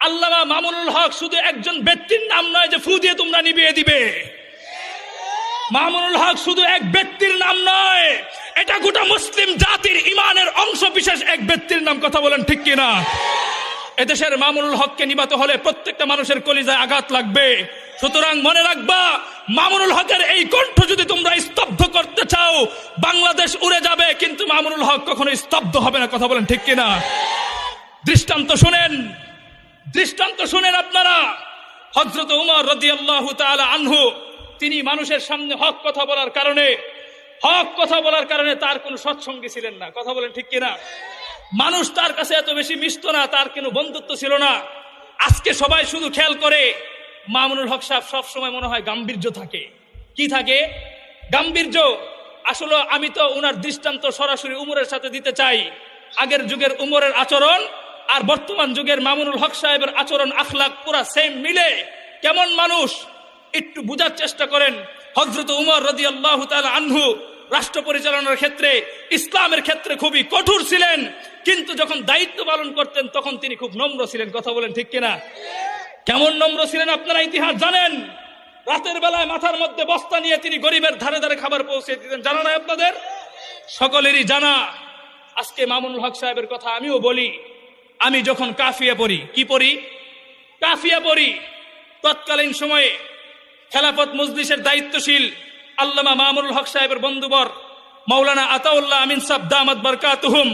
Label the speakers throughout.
Speaker 1: আল্লামা মামুনুল হক শুধু একজন ব্যক্তির নাম নয় যে ফু দিয়ে তোমরা নিভিয়ে দিবে। মামুনুল হক শুধু এক ব্যক্তির নাম নয়, এটা গোটা মুসলিম জাতির ইমানের অংশ বিশেষ এক ব্যক্তির নাম। কথা বলেন ঠিক কিনা? এদেশের মামুনুল হককে নিবাতে হলে প্রত্যেকটা মানুষের কলিজায় আঘাত লাগবে। সুতরাং মনে রাখবা, মামুনুল হকের এই কণ্ঠ যদি তোমরা স্তব্ধ করতে চাও, বাংলাদেশ উড়ে যাবে, কিন্তু মামুনুল হক কখনো স্তব্ধ হবে না। কথা বলেন ঠিক কিনা? দৃষ্টান্ত শুনেন, দৃষ্টান্ত শুনেন আপনারা। হযরত উমর রাদিয়াল্লাহু তাআলা আনহু, তিনি মানুষের সামনে হক কথা বলার কারণে তার কোনো সৎসঙ্গী ছিলেন না। কথা বলেন ঠিক কিনা? মানুষ তার কাছে এত বেশি মিশত না, তার কোনো বন্ধুত্ব ছিল না। আজকে সবাই শুধু খেয়াল করে, মামুনুল হক সাহেব সবসময় মনে হয় গাম্ভীর্য থাকে। কি থাকে? গাম্ভীর্য। আসলে আমি তো উনার দৃষ্টান্ত সরাসরি উমরের সাথে দিতে চাই। আগের যুগের উমরের আচরণ আর বর্তমান যুগের মামুনুল হক সাহেবের আচরণ, আখলাক পুরা সেম মিলে। কেমন মানুষ একটু বুঝার চেষ্টা করেন। হযরত উমর রাদিয়াল্লাহু তাআলা আনহু রাষ্ট্র পরিচালনার ক্ষেত্রে, ইসলামের ক্ষেত্রে খুবই কঠোর ছিলেন, কিন্তু যখন দায়িত্ব পালন করতেন তখন তিনি খুব নম্র ছিলেন। কথা বলেন ঠিক কিনা? কেমন নম্র ছিলেন আপনারা ইতিহাস জানেন। রাতের বেলায় মাথার মধ্যে বস্তা নিয়ে তিনি গরিবের ধারে ধারে খাবার পৌঁছে দিতেন। জানা নাই আপনাদের? সকলেরই জানা। আজকে মামুনুল হক সাহেবের কথা আমিও বলি। আমি যখন কাফিয়া পড়ি, কি পড়ি? কাফিয়া পড়ি। তৎকালীন সময়ে খেলাফত মজলিসের দায়িত্বশীল আল্লামা মামুনুল হক সাহেবের বন্ধুবর মাওলানা আতাউল্লাহ আমিন সাহেব দামাত বারকাতুহুম,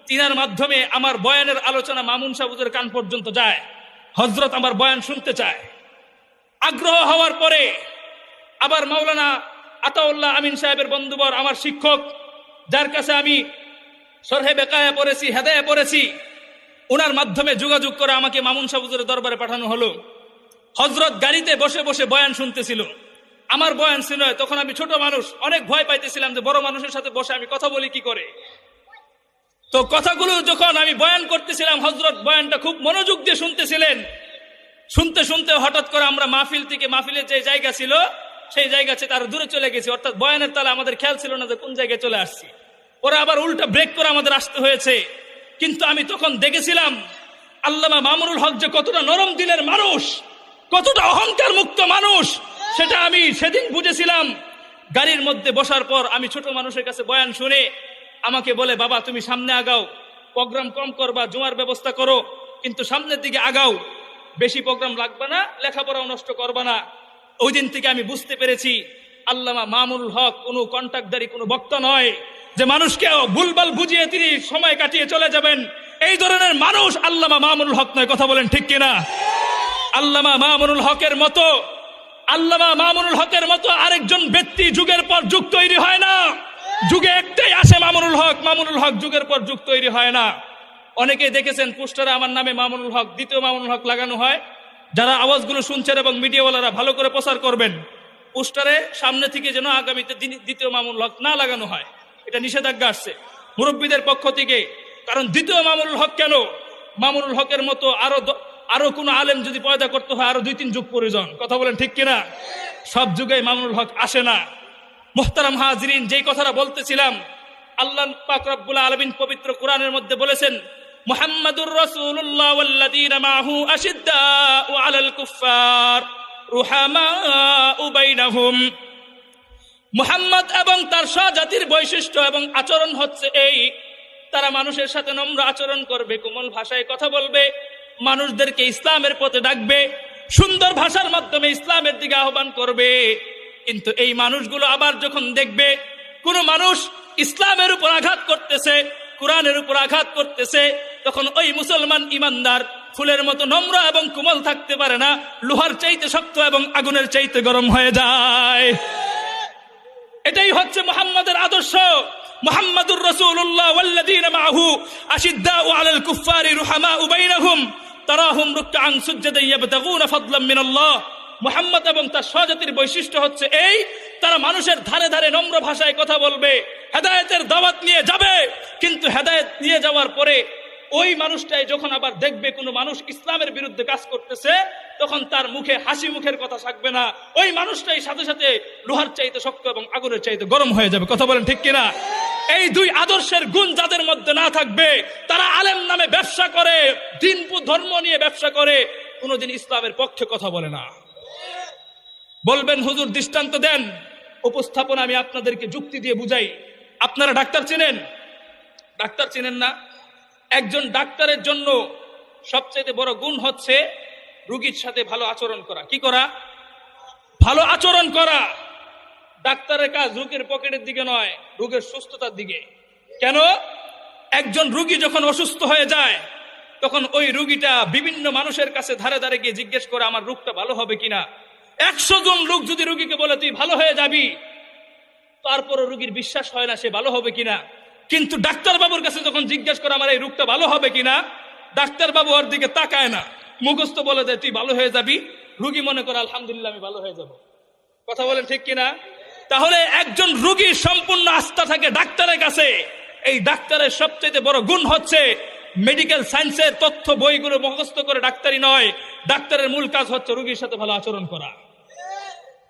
Speaker 1: তিনার মাধ্যমে আমার বয়ানের আলোচনা মামুন সাহেবের কান পর্যন্ত যায়। হযরত আমার বয়ান শুনতে চায়। আগ্রহ হওয়ার পরে আবার মাওলানা আতাউল্লাহ আমিন সাহেবের বন্ধুবর, আমার শিক্ষক, যার কাছে আমি শরহে বেকায়া পড়েছি, হেদায়া পড়েছি, ওনার মাধ্যমে যোগাযোগ করে আমাকে মামুন সাহেবের দরবারে পাঠানো হলো। হযরত গাড়িতে বসে বসে বয়ান শুনতেছিল। আমার বয়ান ছিল, তখন আমি ছোট মানুষ, অনেক ভয় পাইতেছিলাম যে বড় মানুষের সাথে বসে আমি কথা বলি কি করে। তো কথাগুলো যখন আমি বয়ান করতেছিলাম, হযরত বয়ানটা খুব মনোযোগ দিয়ে শুনতেছিলেন। শুনতে শুনতে হঠাৎ করে আমরা মাহফিল থেকে, মাহফিলের যে জায়গা ছিল সেই জায়গা থেকে আরো দূরে চলে গেছি। অর্থাৎ বয়ানের তালে আমাদের খেয়াল ছিল না যে কোন জায়গায় চলে আসছি। ওরা আবার উল্টা ব্রেক করে আমাদের আসতে হয়েছে। কিন্তু আমি তখন দেখেছিলাম আল্লামা মামুনুল হক যে কতটা নরম দিলের মানুষ, কতটা অহংকার মুক্ত মানুষ, সেটা আমি সেদিন বুঝেছিলাম। গাড়ির মধ্যে বসার পর আমি ছোট মানুষের কাছে বয়ান শুনে আমাকে বলে, বাবা তুমি সামনে আগাও, প্রোগ্রাম কম করবা, জুমার ব্যবস্থা করো, কিন্তু সামনের দিকে আগাও, বেশি প্রোগ্রাম লাগবে না, লেখাপড়াও নষ্ট করবা না। ওই দিন থেকে আমি বুঝতে পেরেছি আল্লামা মামুনুল হক কোনো কন্ট্রাক্টদারি, কোনো বক্তা নয় যে মানুষকে ভুলভাল বুঝিয়ে তিনি সময় কাটিয়ে চলে যাবেন। এই ধরনের মানুষ আল্লামা মামুনুল হক নয়। কথা বলেন ঠিক কিনা? আল্লামা মামুনুল হকের মতো আরেকজন ব্যক্তি যুগের পর যুগ তৈরি হয় না। যুগে একটাই আসে মামুনুল হক। মামুনুল হক যুগের পর যুগ তৈরি হয় না। অনেকেই দেখেছেন পোস্টারে আমার নামে মামুনুল হক, দ্বিতীয় মামুনুল হক লাগানো হয়। যারা আওয়াজগুলো শুনছেন এবং মিডিয়াওয়ালারা ভালো করে প্রচার করবেন, পোস্টারে সামনে থেকে যেন আগামীতে দ্বিতীয় মামুনুল হক না লাগানো হয়, এটা নিষেধাজ্ঞা আসছে মুরব্বীদের পক্ষ থেকে। কারণ দ্বিতীয় মামুনুল হক কেন? মামুনুল হকের মতো আরো কোন আলেম যদি পয়দা করতে হয় আরো 2-3 যুগ প্রয়োজন। কথা বলেন ঠিক কিনা? সব যুগে মামুনুল হক আসে না। মুহতারাম হাজিরিন, যেই কথাটা বলতেছিলাম, আল্লাহ পাক রব্বুল আলামিন পবিত্র কোরআনের মধ্যে বলেছেন, মুহাম্মাদুর রাসূলুল্লাহ ওয়াল্লাযীনা মাআহু আশিদ্দাউ আলাল কুফফার রুহামাউ বাইনাহুম। মুহাম্মদ এবং তার সহজাতির বৈশিষ্ট্য এবং আচরণ হচ্ছে এই, তারা মানুষের সাথে নম্র আচরণ করবে, কোমল ভাষায় কথা বলবে, মানুষদেরকে ইসলামের পথে ডাকবে, সুন্দর ভাষার মাধ্যমে ইসলামের দিকে আহ্বান করবে। কিন্তু এই মানুষগুলো আবার যখন দেখবে কোন মানুষ ইসলামের উপর আঘাত করতেছে, কোরআনের উপর আঘাত করতেছে, তখন ওই মুসলমান ইমানদার ফুলের মতো নম্র এবং কোমল থাকতে পারে না, লোহার চাইতে শক্ত এবং আগুনের চাইতে গরম হয়ে যায়। এটাই হচ্ছে মুহাম্মাদের আদর্শ। মুহাম্মাদুর রাসূলুল্লাহ ওয়াল্লাযীনা মাআহু আশিদ্দাউ আলাল কুফফারি রুহামাউ বাইনাহুম তারাহুম রুকআন সুজদান ইয়াবতাগুনা ফাদলাম মিনাল্লাহ। মুহাম্মদ এবং তার সহজাতির বৈশিষ্ট্য হচ্ছে এই, তারা মানুষের ধারে ধারে নম্র ভাষায় কথা বলবে, হেদায়েতের দাওয়াত নিয়ে যাবে, কিন্তু হেদায়েত নিয়ে যাওয়ার পরে ওই মানুষটাই যখন আবার দেখবে কোনো মানুষ ইসলামের বিরুদ্ধে কাজ করতেছে, তখন তার মুখে হাসি মুখের কথা থাকবে না, ওই মানুষটাই সাথে সাথে লোহার চাইতে শক্ত এবং আগুনের চাইতে গরম হয়ে যাবে। কথা বলেন ঠিক কিনা? এই দুই আদর্শের গুণ যাদের মধ্যে না থাকবে, তারা আলেম নামে ব্যবসা করে, দিন ধর্ম নিয়ে ব্যবসা করে, কোনোদিন ইসলামের পক্ষে কথা বলে না। বলবেন হুজুর দৃষ্টান্ত দেন, উপস্থাপন আমি আপনাদেরকে যুক্তি দিয়ে বুঝাই। আপনারা ডাক্তার চেনেন? ডাক্তার চেনেন না? একজন ডাক্তারের জন্য সবচেয়ে বড় গুণ হচ্ছে রোগীর সাথে ভালো আচরণ করা। কি করা? ভালো আচরণ করা। ডাক্তারের কাজ রোগীর পকেটের দিকে নয়, রোগের সুস্থতার দিকে। কেন? একজন রোগী যখন অসুস্থ হয়ে যায়, তখন ওই রোগীটা বিভিন্ন মানুষের কাছে ধারে ধারে গিয়ে জিজ্ঞেস করে আমার রোগটা ভালো হবে কিনা। 100 জন লোক যদি রোগীকে বলে তুই ভালো হয়ে যাবি, তারপরও রোগীর বিশ্বাস হয় না সে ভালো হবে কিনা। কিন্তু ডাক্তার বাবুর কাছে যখন জিজ্ঞেস করে আমার এই রোগটা ভালো হবে কিনা, ডাক্তার বাবু ওর দিকে তাকায় না, মুখস্থ বলে দেয় তুই ভালো হয়ে যাবি। রোগী মনে করে আলহামদুলিল্লাহ আমি ভালো হয়ে যাব। কথা বলেন ঠিক কিনা? তাহলে একজন রোগীর সম্পূর্ণ আস্থা থাকে ডাক্তারের কাছে। এই ডাক্তারের সবচেয়ে বড় গুণ হচ্ছে মেডিকেল সায়েন্সের তথ্য বইগুলো মুখস্থ করে ডাক্তারি নয়, ডাক্তারের মূল কাজ হচ্ছে রোগীর সাথে ভালো আচরণ করা।